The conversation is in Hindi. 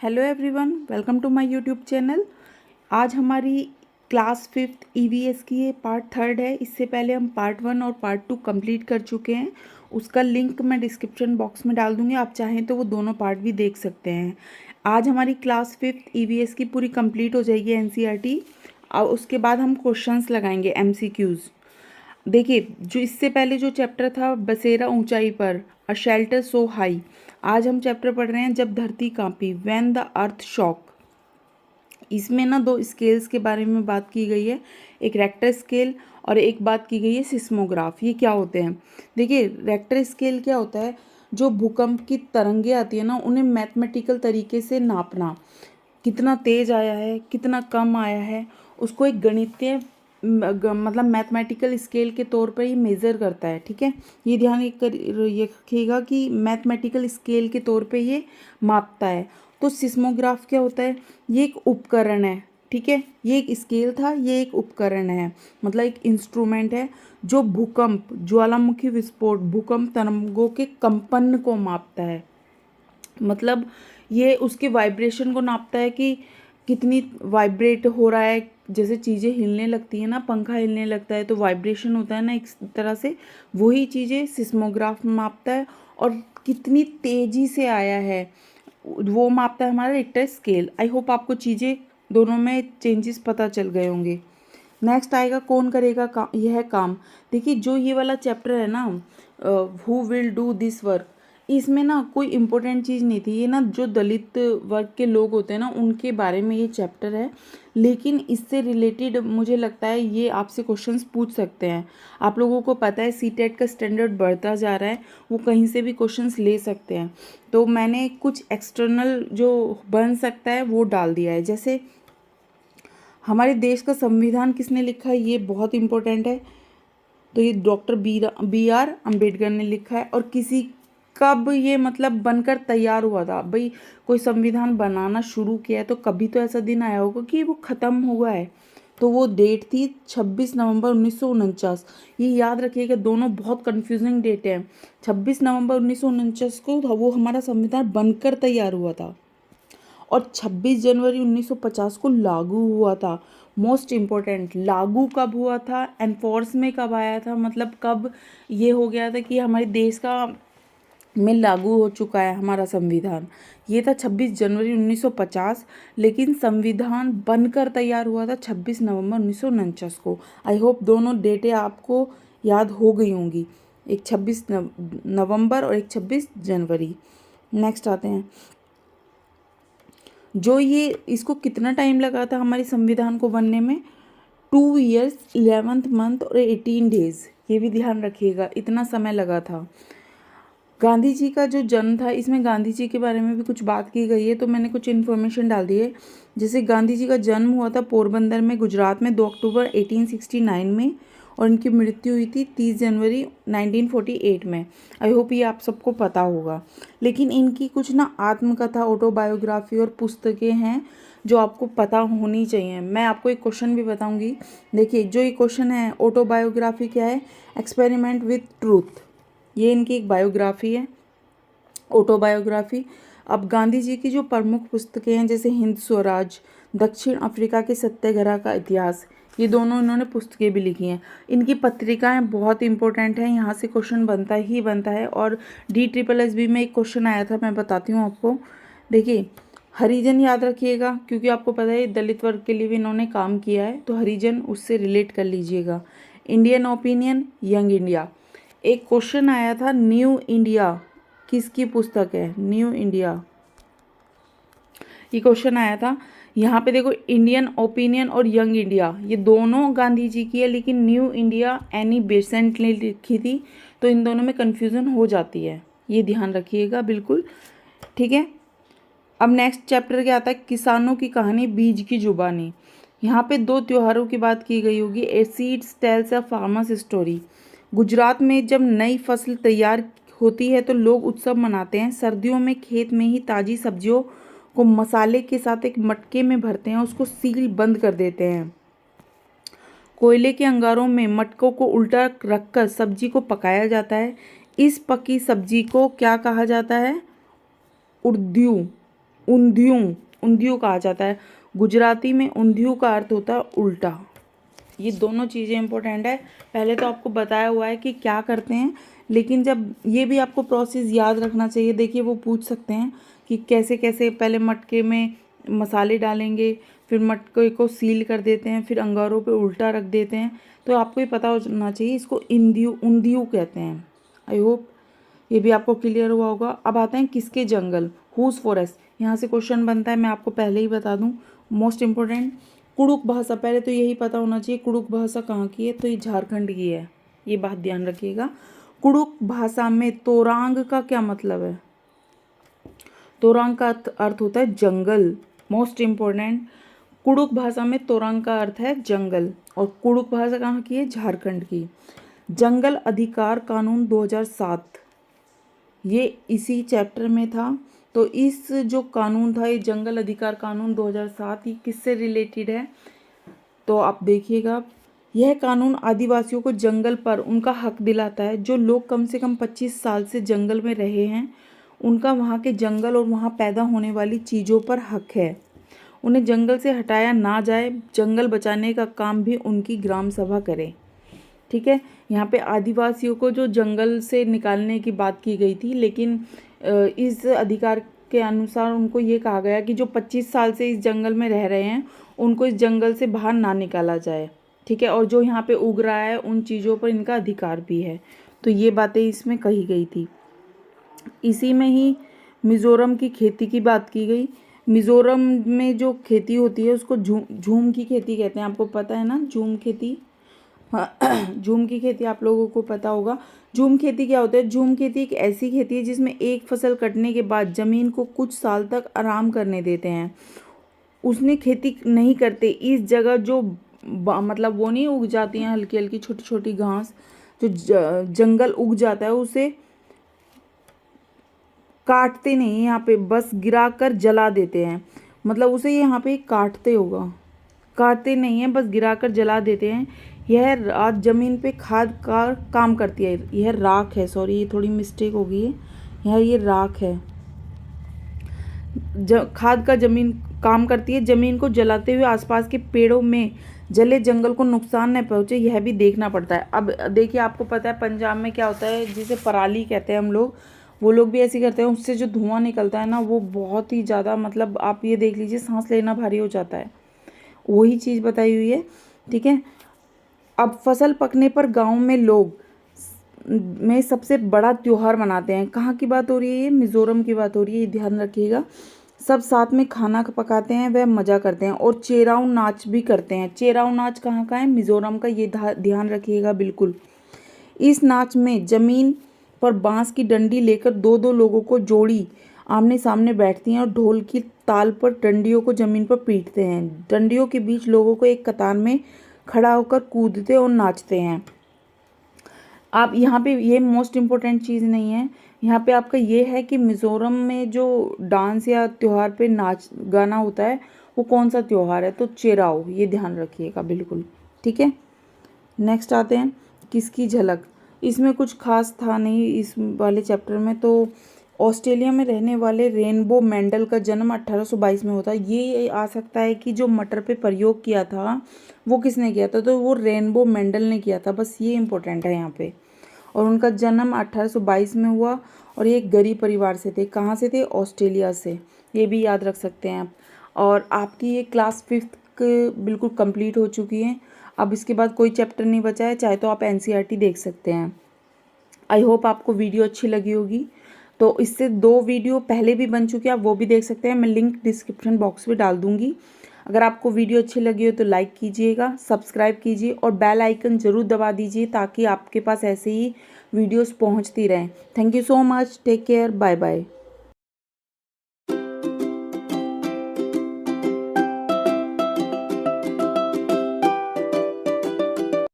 Hello everyone, welcome to my YouTube channel. आज हमारी क्लास 5th ईवीएस की ये पार्ट 3 है। इससे पहले हम पार्ट 1 और पार्ट 2 कंप्लीट कर चुके हैं। उसका लिंक मैं डिस्क्रिप्शन बॉक्स में डाल दूंगी, आप चाहें तो वो दोनों पार्ट भी देख सकते हैं। आज हमारी क्लास 5th ईवीएस की पूरी कंप्लीट हो जाएगी एनसीईआरटी। और उसके बाद हम क्वेश्चंस लगाएंगे एमसीक्यूज़। देखिए, जो इससे पहले जो चैप्टर था बसेरा ऊंचाई पर, अ शेल्टर सो हाई, आज हम चैप्टर पढ़ रहे हैं जब धरती copy, when the earth shock. इसमें ना दो स्केल्स के बारे में बात की गई है, एक रेक्टर स्केल और एक बात की गई है सिस्मोग्राफ। ये क्या होते हैं? देखिए, रेक्टर स्केल क्या होता है, जो भूकंप की तरंगे आती है ना, उन्हें मैथमेटिकल तरीके से नापना, कितना तेज आया है, कितना कम आया है, उसको एक गणितीय मतलब मैथमेटिकल स्केल के तौर पर ये मेज़र करता है। ठीक है, ये ध्यान ये रखिएगा कि मैथमेटिकल स्केल के तौर पे ये मापता है। तो सिस्मोग्राफ क्या होता है? ये एक उपकरण है। ठीक है, ये एक स्केल था, ये एक उपकरण है, मतलब एक इंस्ट्रूमेंट है जो भूकंप, ज्वालामुखी विस्फोट, भूकंप तरंगों के कंपन को मापता है। मतलब ये उसके वाइब्रेशन को नापता है कि कितनी वाइब्रेट हो रहा है। जैसे चीज़ें हिलने लगती है ना, पंखा हिलने लगता है तो वाइब्रेशन होता है ना एक तरह से, वही चीज़ें सिस्मोग्राफ मापता है। और कितनी तेज़ी से आया है वो मापता है हमारा रिक्टर स्केल। आई होप आपको चीज़ें दोनों में चेंजेस पता चल गए होंगे। नेक्स्ट आएगा कौन करेगा यह काम। देखिए, जो ये वाला चैप्टर है ना, who will do this work, इसमें ना कोई इम्पोर्टेंट चीज़ नहीं थी। ये ना जो दलित वर्ग के लोग होते हैं ना, उनके बारे में ये चैप्टर है, लेकिन इससे रिलेटेड मुझे लगता है ये आपसे क्वेश्चंस पूछ सकते हैं। आप लोगों को पता है सीटेट का स्टैंडर्ड बढ़ता जा रहा है, वो कहीं से भी क्वेश्चंस ले सकते हैं। तो मैंने कुछ एक्सटर्नल जो बन सकता है वो डाल दिया है। जैसे हमारे देश का संविधान किसने लिखा है, ये बहुत इम्पोर्टेंट है। तो ये डॉक्टर बी आर अम्बेडकर ने लिखा है। और किसी कब ये मतलब बनकर तैयार हुआ था? भाई, कोई संविधान बनाना शुरू किया है तो कभी तो ऐसा दिन आया होगा कि वो ख़त्म हुआ है। तो वो डेट थी 26 नवंबर 1949। ये याद रखिएगा, दोनों बहुत कंफ्यूजिंग डेट है। 26 नवंबर 1949 को वो हमारा संविधान बनकर तैयार हुआ था और 26 जनवरी 1950 को लागू हुआ था। मोस्ट इम्पोर्टेंट, लागू कब हुआ था, एनफोर्स में कब आया था, मतलब कब ये हो गया था कि हमारे देश का में लागू हो चुका है हमारा संविधान। ये था 26 जनवरी 1950, लेकिन संविधान बनकर तैयार हुआ था 26 नवंबर 1949 को। आई होप दोनों डेटें आपको याद हो गई होंगी, एक 26 नवंबर और एक 26 जनवरी। नेक्स्ट आते हैं, जो ये इसको कितना टाइम लगा था हमारे संविधान को बनने में? 2 ईयर्स 11th मंथ और 18 डेज। ये भी ध्यान रखिएगा, इतना समय लगा था। गांधी जी का जो जन्म था, इसमें गांधी जी के बारे में भी कुछ बात की गई है, तो मैंने कुछ इन्फॉर्मेशन डाल दी है। जैसे गांधी जी का जन्म हुआ था पोरबंदर में, गुजरात में 2 अक्टूबर 1869 में, और इनकी मृत्यु हुई थी 30 जनवरी 1948 में। आई होप ये आप सबको पता होगा। लेकिन इनकी कुछ ना आत्मकथा, ऑटोबायोग्राफी और पुस्तकें हैं जो आपको पता होनी चाहिए। मैं आपको एक क्वेश्चन भी बताऊंगी। देखिए, जो ये क्वेश्चन है, ऑटोबायोग्राफी क्या है? एक्सपेरिमेंट विथ ट्रूथ, ये इनकी एक बायोग्राफी है, ऑटोबायोग्राफी। अब गांधी जी की जो प्रमुख पुस्तकें हैं, जैसे हिंद स्वराज, दक्षिण अफ्रीका के सत्याग्रह का इतिहास, ये दोनों इन्होंने पुस्तकें भी लिखी हैं। इनकी पत्रिकाएं बहुत इंपॉर्टेंट हैं, यहाँ से क्वेश्चन बनता ही बनता है। और DSSB में एक क्वेश्चन आया था, मैं बताती हूँ आपको। देखिए, हरिजन याद रखिएगा, क्योंकि आपको पता है दलित वर्ग के लिए भी इन्होंने काम किया है, तो हरिजन उससे रिलेट कर लीजिएगा। Indian opinion, young India. एक क्वेश्चन आया था, न्यू इंडिया किसकी पुस्तक है? न्यू इंडिया, ये क्वेश्चन आया था। यहाँ पे देखो, इंडियन ओपिनियन और यंग इंडिया, ये दोनों गांधी जी की है, लेकिन न्यू इंडिया एनी बेसेंट ने लिखी थी, तो इन दोनों में कन्फ्यूज़न हो जाती है, ये ध्यान रखिएगा बिल्कुल। ठीक है, अब नेक्स्ट चैप्टर क्या आता है? किसानों की कहानी, बीज की जुबानी। यहाँ पे 2 त्योहारों की बात की गई होगी। A seeds tells a farmer's story. Gujarat में जब नई फसल तैयार होती है तो लोग उत्सव मनाते हैं। सर्दियों में खेत में ही ताज़ी सब्जियों को मसाले के साथ एक मटके में भरते हैं, उसको सील बंद कर देते हैं। कोयले के अंगारों में मटकों को उल्टा रखकर सब्जी को पकाया जाता है। इस पकी सब्जी को क्या कहा जाता है? उर्द्यू। ऊंधियों, ऊंधियों कहा जाता है। गुजराती में ऊंधियों का अर्थ होता है उल्टा। ये दोनों चीज़ें इंपॉर्टेंट है। पहले तो आपको बताया हुआ है कि क्या करते हैं, लेकिन जब ये भी आपको प्रोसेस याद रखना चाहिए। देखिए वो पूछ सकते हैं कि कैसे कैसे पहले मटके में मसाले डालेंगे, फिर मटके को सील कर देते हैं, फिर अंगारों पे उल्टा रख देते हैं। तो आपको ये पता होना चाहिए, इसको इंदियू ऊंधियों कहते हैं। आई होप ये भी आपको क्लियर हुआ होगा। अब आते हैं किसके जंगल, हुज फॉरेस्ट। यहाँ से क्वेश्चन बनता है, मैं आपको पहले ही बता दूँ, मोस्ट इम्पोर्टेंट। कुड़ुक भाषा, पहले तो यही पता होना चाहिए कुड़ुक भाषा कहाँ की है, तो ये झारखंड की है। ये बात ध्यान रखिएगा। कुड़ुक भाषा में तोरांग का क्या मतलब है? तोरांग का अर्थ होता है जंगल। मोस्ट इम्पोर्टेंट, कुड़ुक भाषा में तोरांग का अर्थ है जंगल। और कुड़ुक भाषा कहाँ की है? झारखंड की। जंगल अधिकार कानून 2007, ये इसी चैप्टर में था। तो इस जो कानून था, ये जंगल अधिकार कानून 2007, ये किससे रिलेटेड है? तो आप देखिएगा, यह कानून आदिवासियों को जंगल पर उनका हक दिलाता है। जो लोग कम से कम 25 साल से जंगल में रहे हैं, उनका वहाँ के जंगल और वहाँ पैदा होने वाली चीज़ों पर हक है। उन्हें जंगल से हटाया ना जाए। जंगल बचाने का काम भी उनकी ग्राम सभा करे। ठीक है, यहाँ पे आदिवासियों को जो जंगल से निकालने की बात की गई थी, लेकिन इस अधिकार के अनुसार उनको ये कहा गया कि जो 25 साल से इस जंगल में रह रहे हैं, उनको इस जंगल से बाहर ना निकाला जाए। ठीक है, और जो यहाँ पे उग रहा है उन चीज़ों पर इनका अधिकार भी है। तो ये बातें इसमें कही गई थी। इसी में ही मिज़ोरम की खेती की बात की गई। मिज़ोरम में जो खेती होती है उसको झूम की खेती कहते हैं। आपको पता है ना झूम खेती? झूम की खेती आप लोगों को पता होगा। झूम खेती क्या होता है? झूम खेती एक ऐसी खेती है जिसमें एक फसल कटने के बाद ज़मीन को कुछ साल तक आराम करने देते हैं। उसने खेती नहीं करते, इस जगह जो मतलब वो नहीं उग जाती हैं हल्की हल्की छोटी छोटी घास, जो जंगल उग जाता है, उसे काटते नहीं यहाँ पे, बस गिरा कर जला देते हैं। मतलब उसे यहाँ पे काटते होगा, काटते नहीं है, बस गिरा कर जला देते हैं। यह राख जमीन पे खाद का काम करती है। यह राख है, सॉरी ये थोड़ी मिस्टेक हो गई है, यहाँ ये राख है। खाद का जमीन काम करती है। जमीन को जलाते हुए आसपास के पेड़ों में जले जंगल को नुकसान न पहुंचे, यह भी देखना पड़ता है। अब देखिए आपको पता है पंजाब में क्या होता है, जिसे पराली कहते हैं हम लोग, वो लोग भी ऐसे करते हैं। उससे जो धुआं निकलता है ना, वो बहुत ही ज़्यादा, मतलब आप ये देख लीजिए सांस लेना भारी हो जाता है। वही चीज़ बताई हुई है। ठीक है, अब फसल पकने पर गांव में लोग में सबसे बड़ा त्योहार मनाते हैं। कहाँ की बात हो रही है? ये मिज़ोरम की बात हो रही है, ये ध्यान रखिएगा। सब साथ में खाना पकाते हैं, वह मज़ा करते हैं और चेराऊ नाच भी करते हैं। चेराऊ नाच कहाँ का है? मिज़ोरम का, ये ध्यान रखिएगा बिल्कुल। इस नाच में जमीन पर बांस की डंडी लेकर दो दो लोगों को जोड़ी आमने सामने बैठती हैं और ढोल की ताल पर डंडियों को जमीन पर पीटते हैं। डंडियों के बीच लोगों को एक कतार में खड़ा होकर कूदते और नाचते हैं। आप यहाँ पे ये मोस्ट इम्पोर्टेंट चीज़ नहीं है, यहाँ पे आपका ये है कि मिज़ोरम में जो डांस या त्यौहार पे नाच गाना होता है वो कौन सा त्यौहार है? तो चेराओ, ये ध्यान रखिएगा बिल्कुल। ठीक है, नेक्स्ट आते हैं किसकी झलक। इसमें कुछ खास था नहीं इस वाले चैप्टर में। तो ऑस्ट्रेलिया में रहने वाले रेनबो मैंडल का जन्म 1822 में होता है। ये आ सकता है कि जो मटर पे प्रयोग किया था वो किसने किया था? तो वो रेनबो मैंडल ने किया था, बस ये इंपॉर्टेंट है यहाँ पे। और उनका जन्म 1822 में हुआ और ये एक गरीब परिवार से थे। कहाँ से थे? ऑस्ट्रेलिया से, ये भी याद रख सकते हैं आप। और आपकी ये क्लास 5th बिल्कुल कंप्लीट हो चुकी है। अब इसके बाद कोई चैप्टर नहीं बचा है, चाहे तो आप NCERT देख सकते हैं। आई होप आपको वीडियो अच्छी लगी होगी। तो इससे 2 वीडियो पहले भी बन चुके हैं, आप वो भी देख सकते हैं, मैं लिंक डिस्क्रिप्शन बॉक्स में डाल दूंगी। अगर आपको वीडियो अच्छी लगी हो तो लाइक कीजिएगा, सब्सक्राइब कीजिए और बेल आइकन ज़रूर दबा दीजिए ताकि आपके पास ऐसे ही वीडियोस पहुंचती रहें। Thank you so much, take care, bye bye.